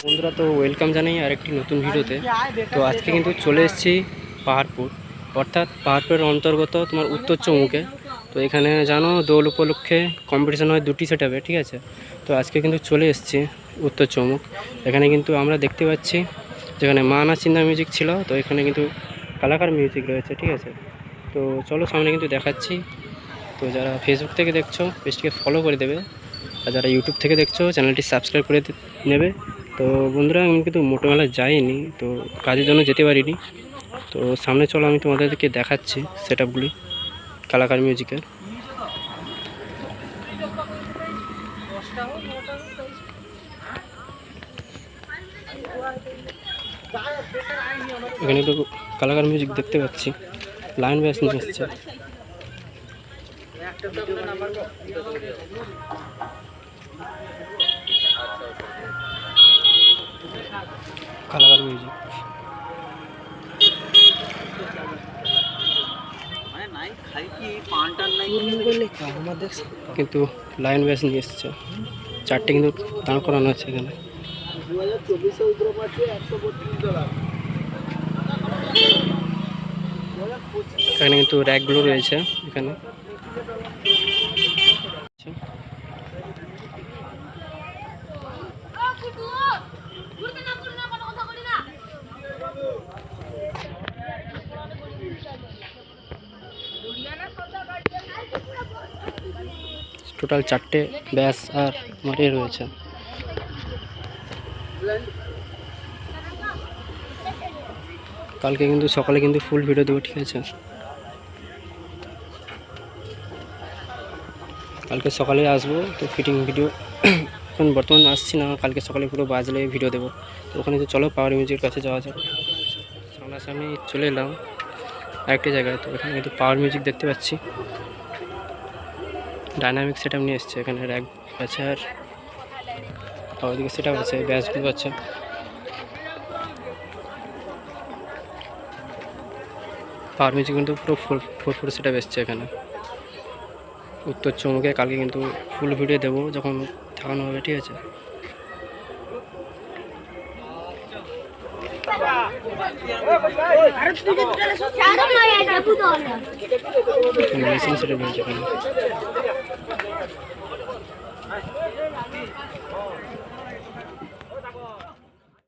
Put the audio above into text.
বন্ধুরা, তো ওয়েলকাম জানাই আরেকটি নতুন ভিডিওতে। তো আজকে কিন্তু চলে এসেছি পাহাড়পুর, অর্থাৎ পাহাড়পুরের অন্তর্গত তোমার উত্তর চৌমুখে। তো এখানে জানো দোল উপলক্ষে কম্পিটিশন হয় দুটি সেটআপে, ঠিক আছে। তো আজকে কিন্তু চলে এসেছি উত্তর চৌমুখ। এখানে কিন্তু আমরা দেখতে পাচ্ছি যেখানে মানা চিন্তা মিউজিক ছিল, তো এখানে কিন্তু কালাকার মিউজিক রয়েছে, ঠিক আছে। তো চলো সামনে কিন্তু দেখাচ্ছি। তো যারা ফেসবুক থেকে দেখছো পেজটিকে ফলো করে দেবে, আর যারা ইউটিউব থেকে দেখছো চ্যানেলটি সাবস্ক্রাইব করে নেবে। তো বন্ধুরা, আমি কিন্তু মোটোমেলা যাইনি, তো কাজের জন্য যেতে পারিনি। তো সামনে চলো আমি তোমাদেরকে দেখাচ্ছি সেটআপগুলি কালাকার মিউজিকের। এখানে তো কালাকার মিউজিক দেখতে পাচ্ছি, লাইন ব্যাস নিয়ে এসছে। কালাকার মিউজিক কিন্তু লাইন ব্যাস নিয়ে এসছে, চারটে কিন্তু দাঁড় করানো আছে এখানে। এখানে কিন্তু র্যাকগুলো রয়েছে এখানে। টোটাল চারটে ব্যাস আর মাঠে রয়েছে। কালকে কিন্তু সকালে কিন্তু ফুল ভিডিও দেবো, ঠিক আছে। কালকে সকালে আসবো, তো ফিটিং ভিডিও এখন বর্তমানে আসছি না, কালকে সকালে পুরো বাজলে ভিডিও দেবো। তো ওখানে তো চলো পাওয়ার মিউজিকের কাছে যাওয়া যাক। সামনাসামনি চলে এলাম আরেকটি জায়গায়। তো এখানে কিন্তু পাওয়ার মিউজিক দেখতে পাচ্ছি, ডাইনামিক সেটআপ নিয়ে এসছে। এখানে র্যাক আছে আর ওইদিকে সেটআপ আছে, ব্যাসগুলো আছে। পাওয়ার মিউজিক কিন্তু পুরো ফুল সেটআপ এসছে এখানে উত্তর চৌমুখে। কালকে কিন্তু ফুল ভিডিও দেবো যখন দেখানো হবে, ঠিক আছে। মেশিন সেটআপ রয়েছে এখানে।